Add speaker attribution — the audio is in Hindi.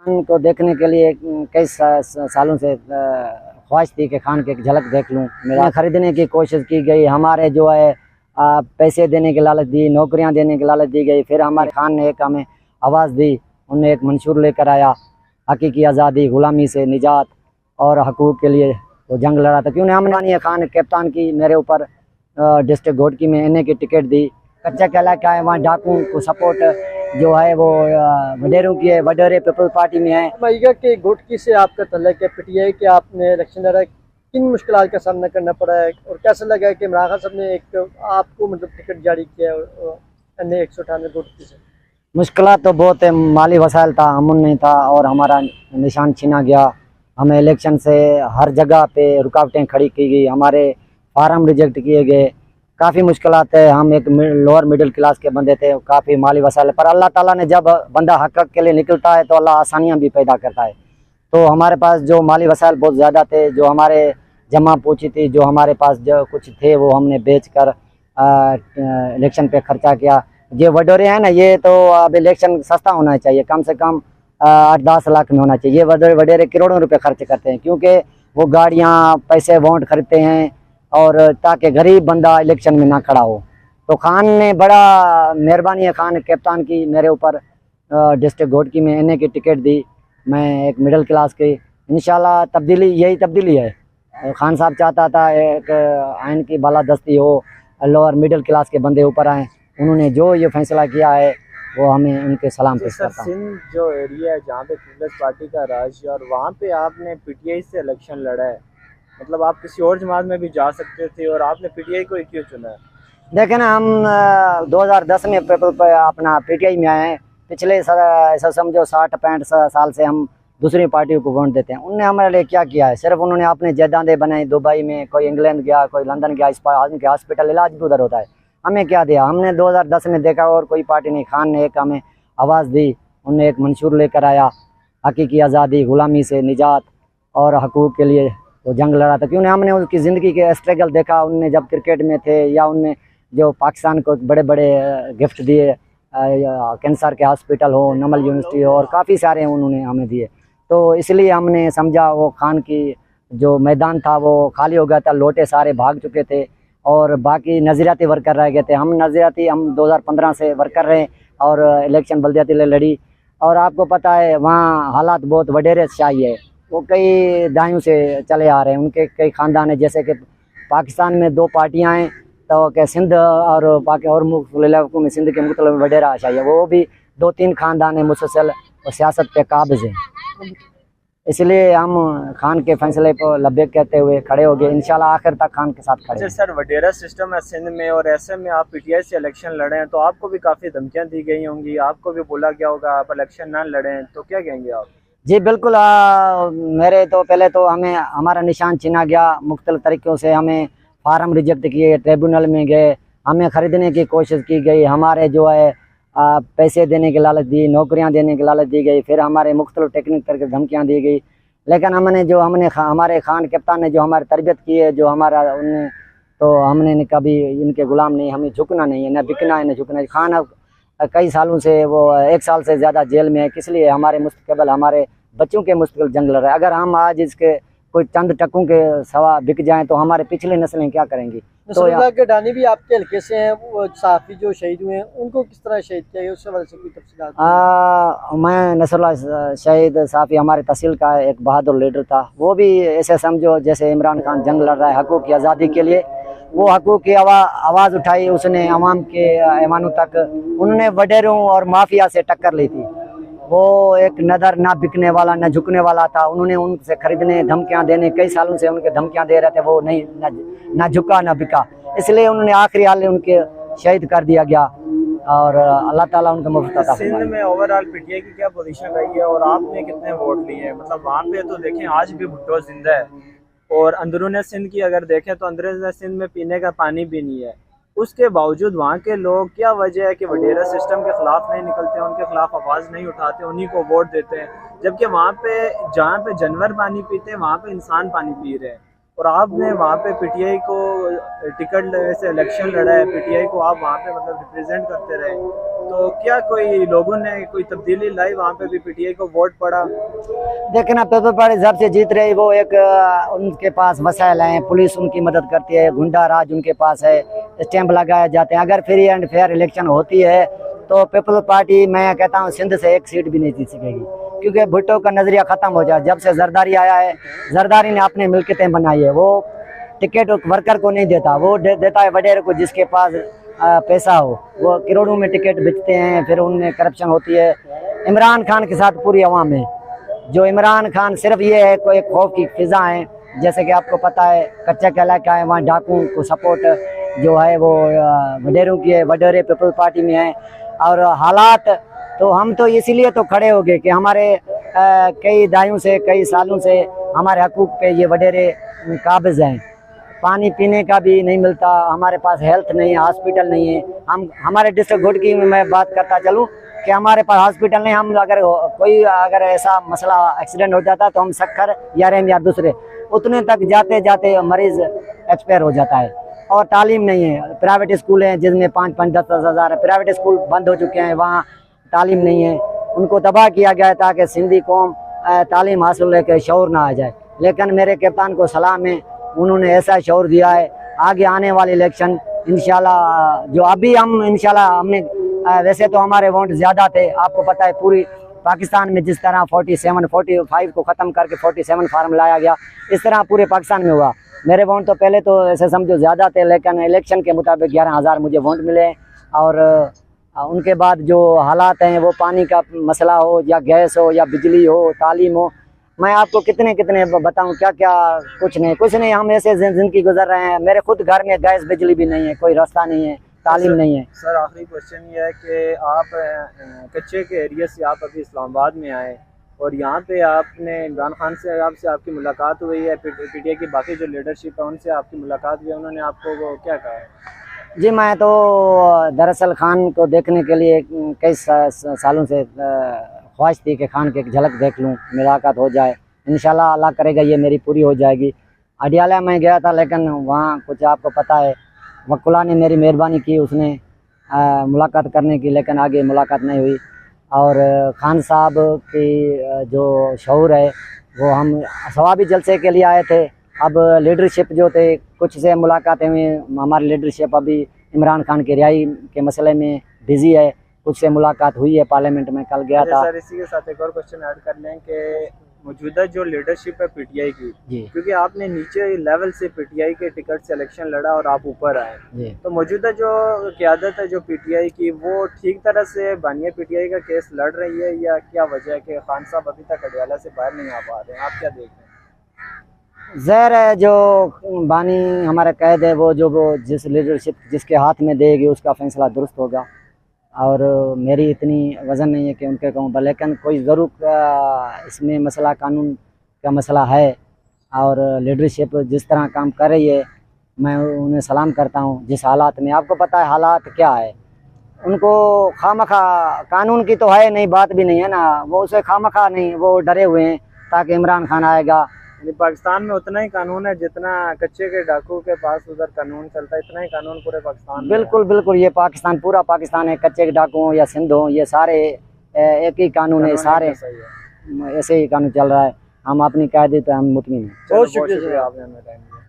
Speaker 1: खान को देखने के लिए कई सालों से ख्वाहिश थी कि खान की एक झलक देख लूं। मेरा खरीदने की कोशिश की गई, हमारे जो है पैसे देने की लालच दी, नौकरियां देने की लालच दी गई। फिर हमारे खान ने एक हमें आवाज़ दी, उन्हें एक मंशूर लेकर आया, हकीकी आज़ादी, गुलामी से निजात और हकूक़ के लिए वो जंग लड़ा था। क्यों हमने खान कप्तान की मेरे ऊपर डिस्ट्रिक्ट घोटकी में एनए की टिकट दी। कच्चा कहला क्या है, वहाँ डाकू को सपोर्ट जो है वो वडेरों की है, वडेरे पीपल पार्टी में है।
Speaker 2: मैगा के घोटकी से आपका तल्लक है, पीटीआई के आपने इलेक्शन लड़ा, किन मुश्किलात का सामना करना पड़ा है और कैसा लगा है कि इमरान खान साहब ने एक आपको मतलब टिकट जारी किया है एनए 198 घोटकी से?
Speaker 1: मुश्किलात तो बहुत है, माली वसाइल था, अमन नहीं था और हमारा निशान छीना गया। हमें इलेक्शन से हर जगह पे रुकावटें खड़ी की गई, हमारे फार्म रिजेक्ट किए गए, काफ़ी मुश्किलात है। हम एक लोअर मिडिल क्लास के बंदे थे, काफ़ी माली वसाइल, पर अल्लाह ताला ने जब बंदा हक के लिए निकलता है तो अल्लाह आसानियाँ भी पैदा करता है। तो हमारे पास जो माली वसाइल बहुत ज़्यादा थे, जो हमारे जमा पूछी थी, जो हमारे पास जो कुछ थे वो हमने बेच कर इलेक्शन पे खर्चा किया। ये वडोरे हैं ना, ये तो अब इलेक्शन सस्ता होना चाहिए, कम से कम 8-10 लाख में होना चाहिए। ये वडेरे करोड़ों रुपए खर्च करते हैं, क्योंकि वो गाड़ियाँ, पैसे, वोट खरीदते हैं और ताकि गरीब बंदा इलेक्शन में ना खड़ा हो। तो खान ने बड़ा मेहरबानी है खान कप्तान की मेरे ऊपर डिस्ट्रिक्ट घोटकी में एनए की टिकट दी। मैं एक मिडिल क्लास की, इंशाल्लाह तब्दीली, यही तब्दीली है। खान साहब चाहता था एक आइन की बालादस्ती हो, लोअर मिडिल क्लास के बंदे ऊपर आए। उन्होंने जो ये फैसला किया है वो हमें उनके सलाम पेश करता हूँ।
Speaker 3: सिंध जो एरिया है जहाँ पे पीपल्स पार्टी का राज है और वहाँ पे आपने पीटीआई से इलेक्शन लड़ा है, मतलब आप किसी और जमात में भी जा सकते थे और आपने पीटीआई को ही क्यों चुना है?
Speaker 1: देखें ना, हम 2010 में अपना पीटीआई में आए हैं। पिछले ऐसा समझो 60-65 साल से हम दूसरी पार्टियों को वोट देते हैं। उनने हमारे लिए क्या किया है? सिर्फ उन्होंने अपने जायदादें बनाई, दुबई में, कोई इंग्लैंड गया, कोई लंदन गया, इस पर आदमी के हॉस्पिटल इलाज भी उधर होता है। हमें क्या दिया? हमने 2010 में देखा और कोई पार्टी नहीं। खान ने एक हमें आवाज़ दी, उन्हें एक मंशूर लेकर आया, हकीकी आज़ादी, गुलामी से निजात और हकूक़ के लिए वो जंग लड़ा था। क्यों हमने उसकी ज़िंदगी के स्ट्रगल देखा। उनने जब क्रिकेट में थे या उनने जो पाकिस्तान को बड़े बड़े गिफ्ट दिए, कैंसर के हॉस्पिटल हो, नमल यूनिवर्सिटी हो, और काफ़ी सारे उन्होंने हमें दिए। तो इसलिए हमने समझा वो खान की जो मैदान था वो खाली हो गया था, लोटे सारे भाग चुके थे और बाकी नज़रियाती वर्कर रह गए थे। हम 2015 से वर्कर रहे और इलेक्शन बल्दियाती लड़ी। और आपको पता है वहाँ हालात बहुत वडेरे शाही है, वो कई दहाइयों से चले आ रहे हैं। उनके कई ख़ानदान है, जैसे कि पाकिस्तान में 2 पार्टियाँ हैं, तो क्या सिंध और बाकी और मुख्तलिफ इलाकों में सिंध के मुख्तलिफ वडेरा शाही है, वो भी 2-3 ख़ानदान है मुसलसल और सियासत पे काबिज़ हैं। इसलिए हम खान के फैसले को लब्बैक कहते हुए खड़े हो गए, इंशाल्लाह आखिर तक खान के साथ खड़े।
Speaker 3: सर, वडेरा सिस्टम है सिंध में और ऐसे में आप पीटीआई से इलेक्शन लड़े हैं तो आपको भी काफ़ी धमकियां दी गई होंगी, आपको भी बोला गया होगा आप इलेक्शन ना लड़ें, तो क्या कहेंगे आप?
Speaker 1: जी बिल्कुल, मेरे तो पहले तो हमें हमारा निशान छीना गया, मुख्तलिफ तरीक़ों से हमें फार्म रिजेक्ट किए, ट्रिब्यूनल में गए, हमें ख़रीदने की कोशिश की गई, हमारे जो है पैसे देने की लालच दी, नौकरियां देने की लालच दी गई, फिर हमारे मुख्तलिफ टेक्निक करके धमकियां दी गई। लेकिन हमारे खान कप्तान ने जो हमारी तरबियत की है, जो हमारा उनने, तो हमने कभी इनके गुलाम नहीं, हमें झुकना नहीं है, न बिकना है न झुकना है। खान अब कई सालों से वो 1 साल से ज़्यादा जेल में है, किस लिए? हमारे मुस्तकबिल, हमारे बच्चों के मुस्तकबिल जंग लड़ रहा है। अगर हम आज इसके कोई चंद टकों के सवा बिक जाएं तो हमारे पिछली नस्लें क्या करेंगी? तो
Speaker 2: गडानी भी आपके हल्के से हैं, वो सहाफ़ी जो शहीद हुए हैं उनको किस तरह शहीद किया, उससे वाले से कोई तफसीलात?
Speaker 1: मैं नसरुल्लाह शहीद सहाफ़ी हमारे तहसील का एक बहादुर लीडर था। वो भी ऐसे समझो जैसे इमरान खान जंग लड़ रहा है हकूक़ की आज़ादी के लिए, वो हकूक़ की आवाज़ उठाई, उसने अवाम के ऐवानों तक, उन्होंने वडेरों और माफिया से टक्कर ली थी। वो एक नदर ना बिकने वाला न झुकने वाला था। उन्होंने उनसे खरीदने, धमकियां देने, कई सालों से उनके धमकियां दे रहे थे, वो नहीं ना झुका ना बिका, इसलिए उन्होंने आखिरी हाल में उनके शहीद कर दिया गया और अल्लाह ताला उनका मुफ्त अता फरमाए।
Speaker 3: सिंध में ओवरऑल पीटीआई की क्या पोजीशन रही है और आपने कितने वोट लिए हैं? मतलब वहाँ पे तो देखें आज भी भुट्टो जिंदा है और अंदरून सिंध की अगर देखें तो अंदरून सिंध में पीने का पानी भी नहीं है। उसके बावजूद वहाँ के लोग, क्या वजह है कि वडेरा सिस्टम के खिलाफ नहीं निकलते, उनके खिलाफ आवाज़ नहीं उठाते, उन्हीं को वोट देते हैं, जबकि वहाँ पे जहाँ पे जानवर पानी पीते हैं वहाँ पे इंसान पानी पी रहे हैं। और आपने वहाँ पे पीटीआई को टिकट से इलेक्शन लड़ा है, पीटीआई को आप वहाँ पे मतलब रिप्रेजेंट करते रहे, तो क्या कोई लोगों ने कोई तब्दीली लाई, वहाँ पे भी पीटीआई को वोट पड़ा?
Speaker 1: देखना पेपर पार्टी जब से जीत रही वो एक उनके पास वसाइल हैं, पुलिस उनकी मदद करती है, गुंडा राज उनके पास है, स्टैंप लगाए जाते हैं। अगर फ्री एंड फेयर इलेक्शन होती है तो पीपल पार्टी मैं कहता हूँ सिंध से एक सीट भी नहीं जीत सकेगी, क्योंकि भुट्टो का नजरिया खत्म हो जाए। जब से जरदारी आया है, जरदारी ने अपने मिल्कियतें बनाई है, वो टिकट वर्कर को नहीं देता, वो देता है वडेर को, जिसके पास पैसा हो। वो करोड़ों में टिकट बेचते हैं, फिर उनमें करप्शन होती है। इमरान खान के साथ पूरी अवाम है, जो इमरान खान सिर्फ ये है कोई खौफ की फिजा है। जैसे कि आपको पता है कच्चा का इलाका है, वहाँ डाकुओं को सपोर्ट जो है वो वडेरों की है, वडेरे पीपल पार्टी में है। और हालात तो हम तो इसीलिए तो खड़े हो गए कि हमारे कई दायों से, कई सालों से हमारे हकूक़ पे ये वडेरे काबिज हैं। पानी पीने का भी नहीं मिलता, हमारे पास हेल्थ नहीं है, हॉस्पिटल नहीं है। हम हमारे डिस्ट्रिक्ट घोटकी में मैं बात करता चलूँ कि हमारे पास हॉस्पिटल नहीं। हम अगर ऐसा मसला एक्सीडेंट हो जाता तो हम सक्खर या रेम या दूसरे उतने तक जाते जाते मरीज एक्सपायर हो जाता है। और तालीम नहीं है, प्राइवेट स्कूल हैं जिसमें 5-5, 10-10 हज़ार है, प्राइवेट स्कूल बंद हो चुके हैं, वहाँ तालीम नहीं है। उनको तबाह किया गया है ताकि सिंधी कौम तालीम हासिल लेकर शऊर ना आ जाए। लेकिन मेरे कप्तान को सलाम है, उन्होंने ऐसा शऊर दिया है। आगे आने वाले इलेक्शन इंशाल्लाह, जो अभी हम इंशाल्लाह हमने वैसे तो हमारे वोट ज़्यादा थे, आपको पता है पूरी पाकिस्तान में जिस तरह 45 को ख़त्म करके 47 फार्म लाया गया, इस तरह पूरे पाकिस्तान में हुआ। मेरे वोट तो पहले तो ऐसे समझो ज़्यादा थे, लेकिन इलेक्शन के मुताबिक 11,000 मुझे वोट मिले। और उनके बाद जो हालात हैं, वो पानी का मसला हो या गैस हो या बिजली हो, तालीम हो, मैं आपको कितने बताऊं, क्या क्या कुछ नहीं। हम ऐसे ज़िंदगी गुजर रहे हैं। मेरे खुद घर में गैस बिजली भी नहीं है, कोई रास्ता नहीं है, तालीम नहीं है।
Speaker 3: सर आखिरी क्वेश्चन ये है कि आप कच्चे के एरिया से आप अभी इस्लामाबाद में आए और यहाँ पे आपने इमरान खान से आपसे आपकी मुलाकात हुई है, पीटीआई की बाकी जो लीडरशिप है उनसे आपकी मुलाकात हुई है, उन्होंने आपको वो क्या कहा है?
Speaker 1: जी मैं तो दरअसल खान को देखने के लिए कई सालों से ख्वाहिश थी कि खान की एक झलक देख लूँ, मुलाकात हो जाए। इंशाल्लाह अल्लाह करेगा ये मेरी पूरी हो जाएगी। अडियाला में गया था, लेकिन वहाँ कुछ आपको पता है वकुला ने मेरी मेहरबानी की, उसने मुलाकात करने की, लेकिन आगे मुलाकात नहीं हुई। और खान साहब की जो शऊर है वो हम सवाबी जलसे के लिए आए थे। अब लीडरशिप जो थे कुछ से मुलाकातें हुई, हमारी लीडरशिप अभी इमरान खान की रिहाई के मसले में बिजी है, कुछ से मुलाकात हुई है, पार्लियामेंट में कल गया था।
Speaker 3: सर इसी के साथ एक और क्वेश्चन ऐड कर लें कि मौजूदा जो लीडरशिप है पीटीआई की, क्योंकि आपने नीचे लेवल से पीटीआई के टिकट से इलेक्शन लड़ा और आप ऊपर आए, तो मौजूदा जो क़यादत है जो पीटीआई की, वो ठीक तरह से बानिया पीटीआई का केस लड़ रही है या क्या वजह है कि खान साहब अभी तक अडियाला से बाहर नहीं आ पा रहे हैं? आप क्या देख रहे हैं?
Speaker 1: ज़हर है जो बानी हमारा कैद है, वो जिस लीडरशिप जिसके हाथ में देगी उसका फैसला दुरुस्त होगा। और मेरी इतनी वज़न नहीं है कि उनके कहूँ, लेकिन कोई ज़रूर इसमें मसला कानून का मसला है। और लीडरशिप जिस तरह काम कर रही है, मैं उन्हें सलाम करता हूँ। जिस हालात में, आपको पता है हालात क्या है, उनको खामखा कानून की तो है नहीं, बात भी नहीं है ना, वो उसे खामखा नहीं, वो डरे हुए हैं ताकि इमरान खान आएगा।
Speaker 3: पाकिस्तान में उतना ही कानून है जितना कच्चे के डाकू के पास उधर कानून चलता है, इतना ही कानून पूरे पाकिस्तान
Speaker 1: बिल्कुल ये पाकिस्तान, पूरा पाकिस्तान है। कच्चे के डाकू हो या सिंध हो, ये सारे एक ही कानून है, सारे ऐसे ही कानून चल रहा है। हम अपनी कायदे पे हम मुतमिन हैं।
Speaker 3: बहुत शुक्रिया आपने हमें टाइम दिया।